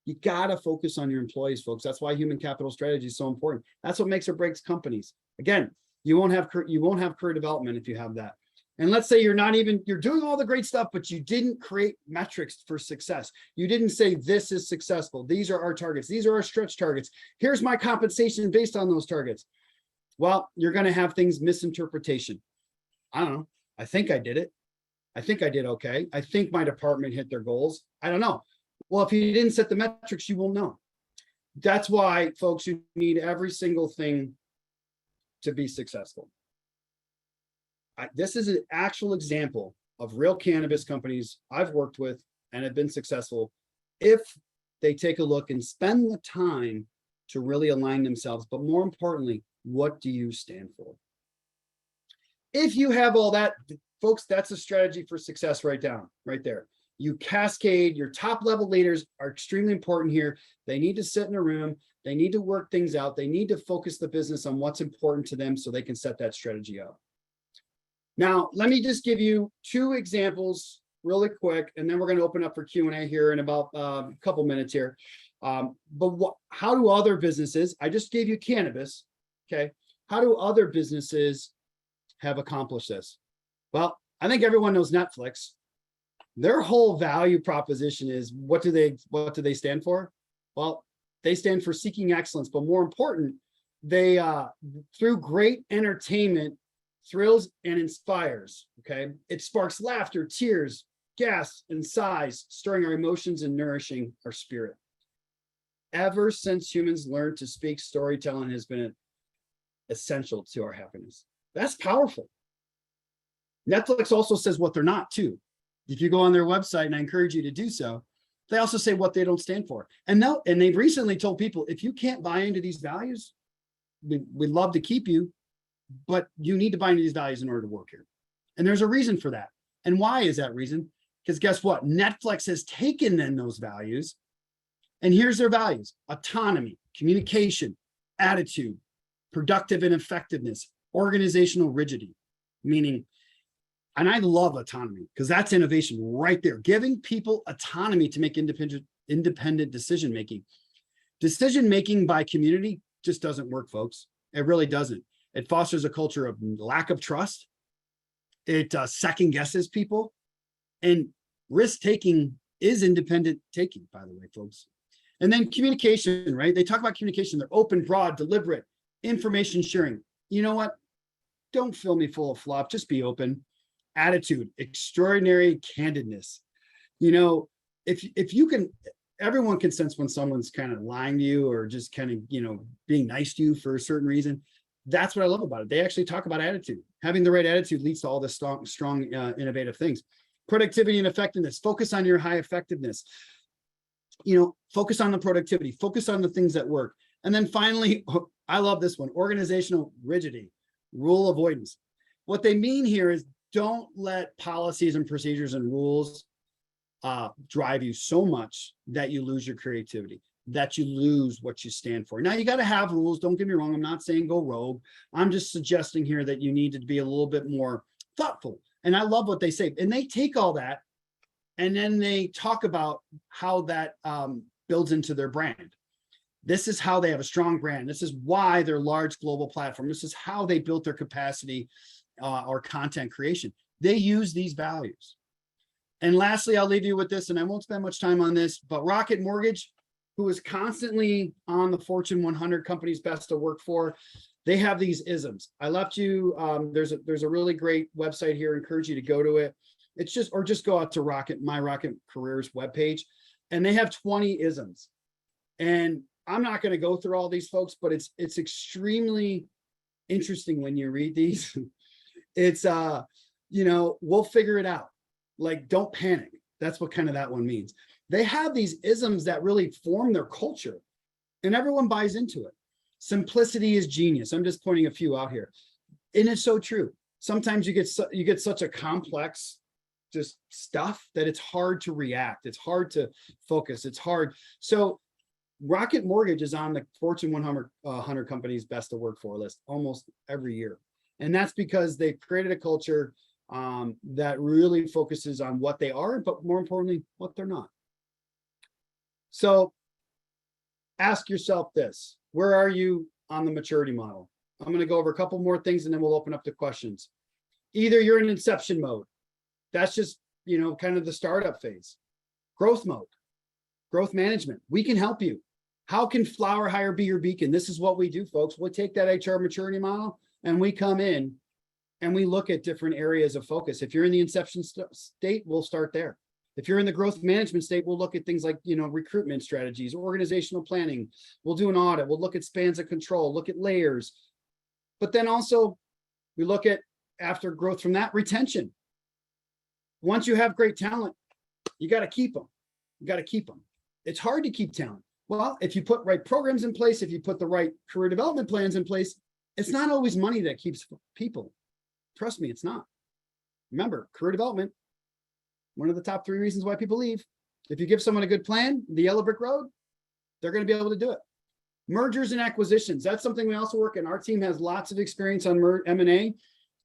You got to focus on your employees, folks. That's why human capital strategy is so important. That's what makes or breaks companies. Again, you won't have career development if you have that. And let's say you're doing all the great stuff, but you didn't create metrics for success. You didn't say this is successful. These are our targets. These are our stretch targets. Here's my compensation based on those targets. Well, you're going to have things misinterpretation. I don't know. I think I did it. I think I did okay. I think my department hit their goals. I don't know. Well, if you didn't set the metrics, you won't know. That's why, folks, you need every single thing to be successful. This is an actual example of real cannabis companies I've worked with and have been successful if they take a look and spend the time to really align themselves. But more importantly, what do you stand for? If you have all that, folks, that's a strategy for success right there. You cascade. Your top level leaders are extremely important here. They need to sit in a room. They need to work things out. They need to focus the business on what's important to them so they can set that strategy up. Now, let me just give you 2 examples really quick, and then we're going to open up for Q&A here in about a couple minutes here. How do other businesses, I just gave you cannabis, okay? How do other businesses have accomplished this? Well, I think everyone knows Netflix. Their whole value proposition is what do they stand for? Well, they stand for seeking excellence, but more important, they through great entertainment, thrills and inspires, okay? It sparks laughter, tears, gas, and sighs, stirring our emotions and nourishing our spirit. Ever since humans learned to speak, storytelling has been essential to our happiness. That's powerful. Netflix also says what they're not, too. If you go on their website, and I encourage you to do so, they also say what they don't stand for. And they've recently told people, if you can't buy into these values, we'd love to keep you, but you need to buy into these values in order to work here. And there's a reason for that. And why is that reason? Because guess what? Netflix has taken then those values, and here's their values: autonomy, communication, attitude, productive and effectiveness, organizational rigidity, meaning, and I love autonomy because that's innovation right there, giving people autonomy to make independent decision-making. Decision-making by community just doesn't work, folks. It really doesn't. It fosters a culture of lack of trust. It second guesses people. And risk taking is independent taking, by the way, folks. And then communication, right? They talk about communication. They're open, broad, deliberate, information sharing. You know what? Don't fill me full of fluff. Just be open. Attitude, extraordinary candidness. You know, if you can, everyone can sense when someone's kind of lying to you or just kind of, being nice to you for a certain reason. That's what I love about it. They actually talk about attitude. Having the right attitude leads to all the strong, innovative things. Productivity and effectiveness. Focus on your high effectiveness. Focus on the productivity. Focus on the things that work. And then finally, I love this one: organizational rigidity, rule avoidance. What they mean here is don't let policies and procedures and rules drive you so much that you lose your creativity, that you lose what you stand for. Now, you got to have rules. Don't get me wrong. I'm not saying go rogue. I'm just suggesting here that you need to be a little bit more thoughtful. And I love what they say. And they take all that and then they talk about how that builds into their brand. This is how they have a strong brand. This is why they're large global platform. This is how they built their capacity or content creation. They use these values. And lastly, I'll leave you with this, and I won't spend much time on this, but Rocket Mortgage, who is constantly on the Fortune 100 companies best to work for, they have these isms. I left you, there's a really great website here. I encourage you to go to it. It's just go out to My Rocket Careers webpage, and they have 20 isms. And I'm not going to go through all these, folks, but it's extremely interesting when you read these. It's we'll figure it out. Like, don't panic. That's what kind of that one means. They have these isms that really form their culture, and everyone buys into it. Simplicity is genius. I'm just pointing a few out here, and it's so true. Sometimes you get such a complex just stuff that it's hard to react. It's hard to focus. It's hard. So Rocket Mortgage is on the Fortune 100 companies best to work for list almost every year, and that's because they've created a culture that really focuses on what they are, but more importantly, what they're not. So ask yourself this: where are you on the maturity model? I'm going to go over a couple more things and then we'll open up to questions. Either you're in inception mode. That's just, kind of the startup phase. Growth mode, growth management. We can help you. How can FlowerHire be your beacon? This is what we do, folks. We'll take that HR maturity model and we come in and we look at different areas of focus. If you're in the inception state, we'll start there. If you're in the growth management state, we'll look at things like, recruitment strategies, organizational planning. We'll do an audit. We'll look at spans of control, look at layers. But then also we look at, after growth from that, retention. Once you have great talent, you got to keep them. You got to keep them. It's hard to keep talent. Well, if you put right programs in place, if you put the right career development plans in place, it's not always money that keeps people. Trust me, it's not. Remember, career development, one of the top 3 reasons why people leave. If you give someone a good plan, the yellow brick road, they're going to be able to do it. Mergers and acquisitions. That's something we also work in. Our team has lots of experience on M&A,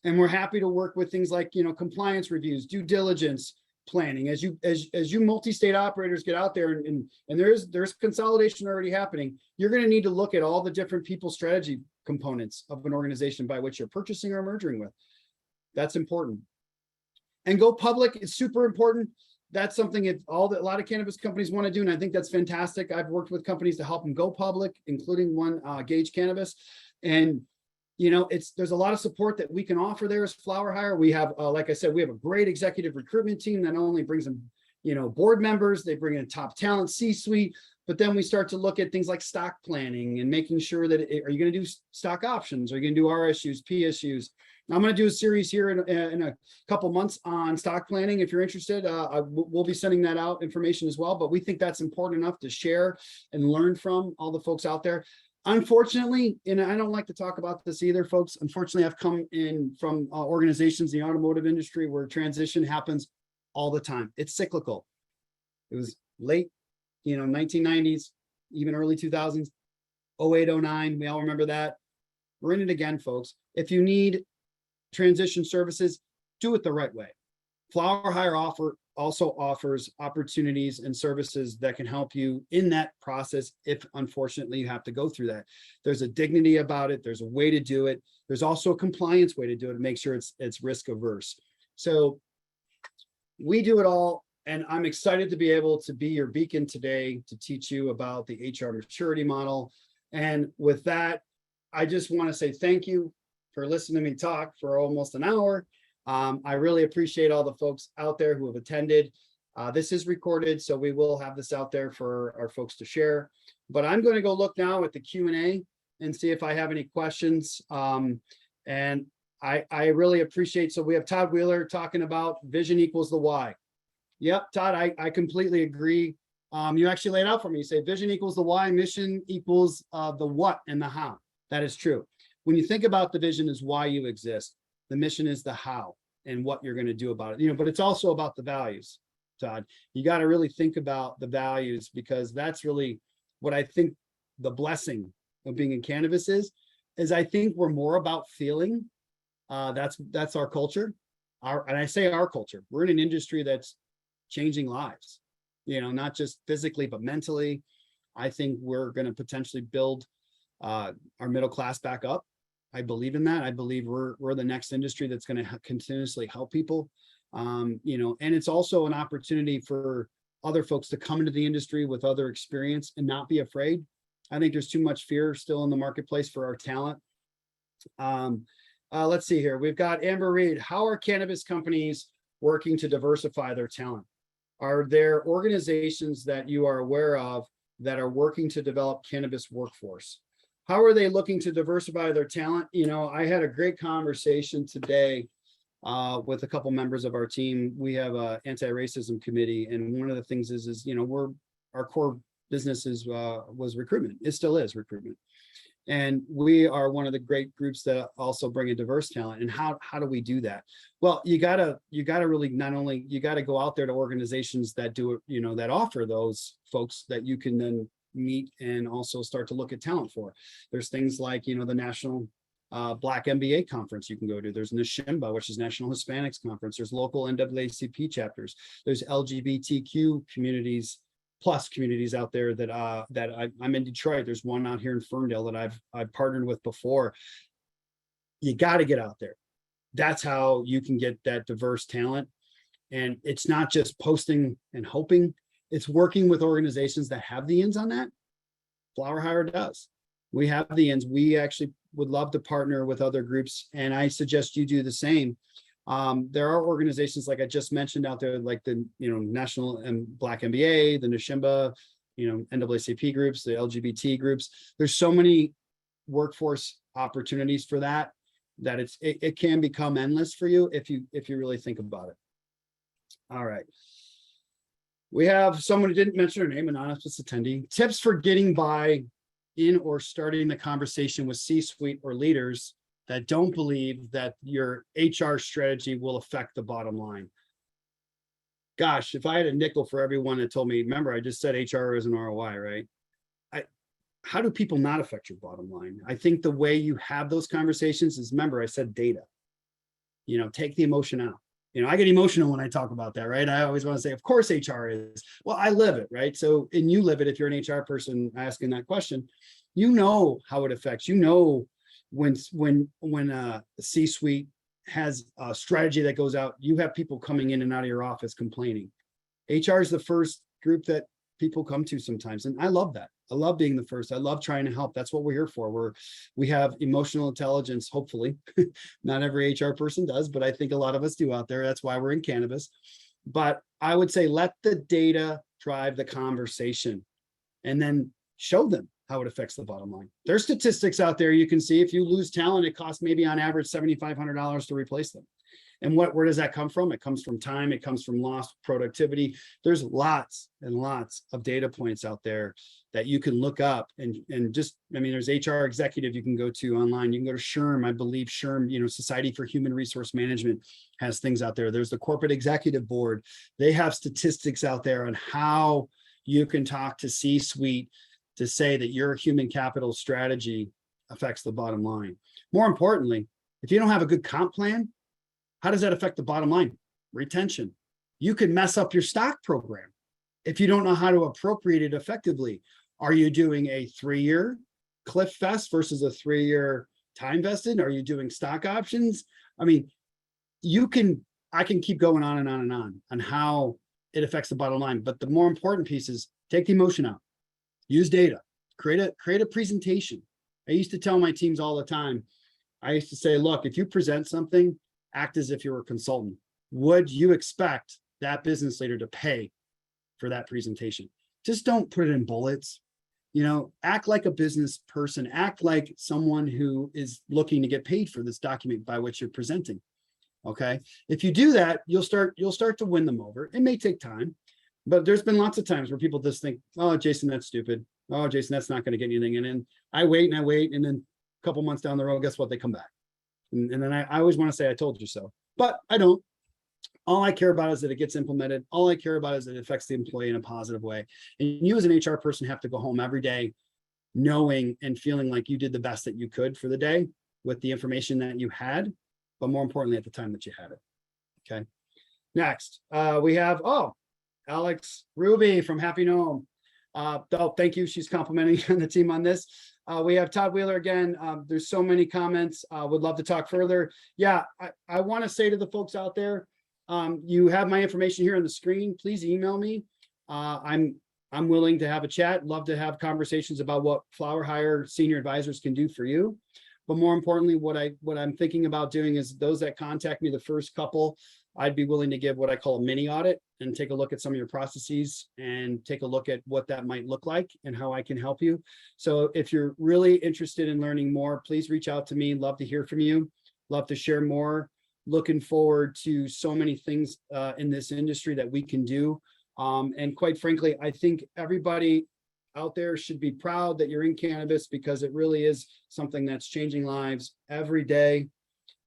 and we're happy to work with things like, compliance reviews, due diligence planning. As you multi-state operators get out there and there's consolidation already happening, you're going to need to look at all the different people strategy components of an organization by which you're purchasing or merging with. That's important. And go public is super important. That's something a lot of cannabis companies want to do, and I think that's fantastic. I've worked with companies to help them go public, including one, Gauge Cannabis, and there's a lot of support that we can offer there as FlowerHire. We have, like I said, we have a great executive recruitment team that not only brings them, board members, they bring in top talent, C-suite, but then we start to look at things like stock planning and making sure that, are you going to do stock options? Are you going to do RSUs, PSUs? Now, I'm going to do a series here in a couple months on stock planning. If you're interested, we'll be sending that out information as well, but we think that's important enough to share and learn from all the folks out there. Unfortunately, and I don't like to talk about this either, folks. Unfortunately, I've come in from organizations in the automotive industry where transition happens all the time. It's cyclical. It was late, 1990s, even early 2000s, 08, 09. We all remember that. We're in it again, folks. If you need transition services, do it the right way. FlowerHire also offers opportunities and services that can help you in that process if unfortunately you have to go through that. There's a dignity about it. There's a way to do it. There's also a compliance way to do it to make sure it's risk averse. So we do it all, and I'm excited to be able to be your beacon today to teach you about the HR maturity model. And with that, I just want to say thank you for listening to me talk for almost an hour. I really appreciate all the folks out there who have attended. This is recorded, so we will have this out there for our folks to share. But I'm going to go look now at the Q&A and see if I have any questions. And I really appreciate, so we have Todd Wheeler talking about vision equals the why. Yep, Todd, I completely agree. You actually laid out for me. You say vision equals the why, mission equals the what and the how. That is true. When you think about the vision is why you exist, the mission is the how and what you're going to do about it. But it's also about the values, Todd. You got to really think about the values, because that's really what I think the blessing of being in cannabis is I think we're more about feeling. That's our culture. And I say our culture. We're in an industry that's changing lives, not just physically, but mentally. I think we're going to potentially build our middle class back up. I believe in that. I believe we're the next industry that's going to continuously help people. And it's also an opportunity for other folks to come into the industry with other experience and not be afraid. I think there's too much fear still in the marketplace for our talent. Let's see here. We've got Amber Reed. How are cannabis companies working to diversify their talent? Are there organizations that you are aware of that are working to develop cannabis workforce? How are they looking to diversify their talent? I had a great conversation today with a couple members of our team. We have an anti-racism committee, and one of the things is our core business was recruitment. It still is recruitment, and we are one of the great groups that also bring in diverse talent. And how do we do that? Well, you gotta really not only you gotta go out there to organizations that do it, that offer those folks that you can then meet and also start to look at talent for. There's things like, the National Black MBA conference you can go to. There's NSHMBA, which is National Hispanics Conference. There's local NAACP chapters. There's LGBTQ communities, plus communities out there that I'm in Detroit. There's one out here in Ferndale that I've partnered with before. You got to get out there. That's how you can get that diverse talent. And it's not just posting and hoping, it's working with organizations that have the ins on that. FlowerHire does. We have the ins. We actually would love to partner with other groups, and I suggest you do the same. There are organizations like I just mentioned out there, like the National and Black MBA, the Nishimba, NAACP groups, the LGBT groups. There's so many workforce opportunities for that it can become endless for you if you really think about it. All right. We have someone who didn't mention her name, anonymous attendee. Tips for getting by in or starting the conversation with C-suite or leaders that don't believe that your HR strategy will affect the bottom line. Gosh, if I had a nickel for everyone that told me, remember, I just said HR is an ROI, right? How do people not affect your bottom line? I think the way you have those conversations is, remember, I said data. Take the emotion out. I get emotional when I talk about that, right? I always want to say, of course, HR is. Well, I live it, right? So, and you live it if you're an HR person asking that question, how it affects, when a C-suite has a strategy that goes out, you have people coming in and out of your office complaining. HR is the first group that people come to sometimes. And I love that. I love being the first. I love trying to help. That's what we're here for. We have emotional intelligence, hopefully. Not every HR person does, but I think a lot of us do out there. That's why we're in cannabis. But I would say let the data drive the conversation and then show them how it affects the bottom line. There's statistics out there you can see. If you lose talent, it costs maybe on average $7,500 to replace them. And where does that come from? It comes from time. It comes from lost productivity. There's lots and lots of data points out there that you can look up and just, there's HR executive you can go to online. You can go to SHRM. I believe SHRM, Society for Human Resource Management has things out there. There's the Corporate Executive Board. They have statistics out there on how you can talk to C-suite to say that your human capital strategy affects the bottom line. More importantly, if you don't have a good comp plan, how does that affect the bottom line? Retention. You can mess up your stock program if you don't know how to appropriate it effectively. Are you doing a 3-year cliff vest versus a 3-year time vested? Are you doing stock options? I can keep going on and on and on how it affects the bottom line. But the more important piece is take the emotion out. Use data. Create a presentation. I used to tell my teams all the time, I used to say, look, if you present something, act as if you were a consultant. Would you expect that business leader to pay for that presentation? Just don't put it in bullets. Act like a business person. Act like someone who is looking to get paid for this document by which you're presenting. Okay. If you do that, you'll start to win them over. It may take time, but there's been lots of times where people just think, oh, Jason, that's stupid. Oh, Jason, that's not going to get anything. And then I wait. And then a couple months down the road, guess what? They come back. And then I always want to say, I told you so, but I don't. All I care about is that it gets implemented. All I care about is that it affects the employee in a positive way. And you as an HR person have to go home every day knowing and feeling like you did the best that you could for the day with the information that you had, but more importantly, at the time that you had it. Okay. Next, we have, Alex Ruby from Happy Gnome. Thank you. She's complimenting the team on this. We have Todd Wheeler again. There's so many comments. Would love to talk further. Yeah, I want to say to the folks out there, you have my information here on the screen. Please email me. I'm willing to have a chat. Love to have conversations about what FlowerHire senior advisors can do for you. But more importantly, what I'm thinking about doing is those that contact me, the first couple, I'd be willing to give what I call a mini audit and take a look at some of your processes and take a look at what that might look like and how I can help you. So if you're really interested in learning more, please reach out to me. Love to hear from you. Love to share more. Looking forward to so many things in this industry that we can do. And quite frankly, I think everybody out there should be proud that you're in cannabis because it really is something that's changing lives every day.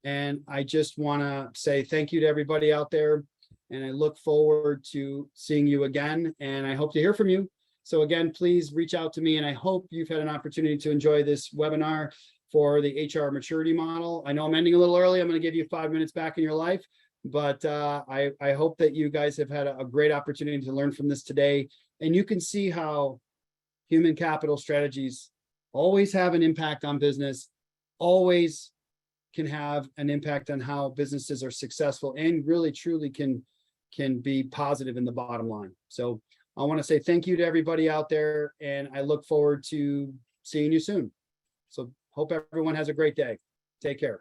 And I just want to say thank you to everybody out there. And I look forward to seeing you again. And I hope to hear from you. So again, please reach out to me. And I hope you've had an opportunity to enjoy this webinar for the HR maturity model. I know I'm ending a little early. I'm going to give you 5 minutes back in your life. But I hope that you guys have had a great opportunity to learn from this today. And you can see how human capital strategies always have an impact on business, always can have an impact on how businesses are successful and really truly can be positive in the bottom line. So I want to say thank you to everybody out there, and I look forward to seeing you soon. So hope everyone has a great day. Take care.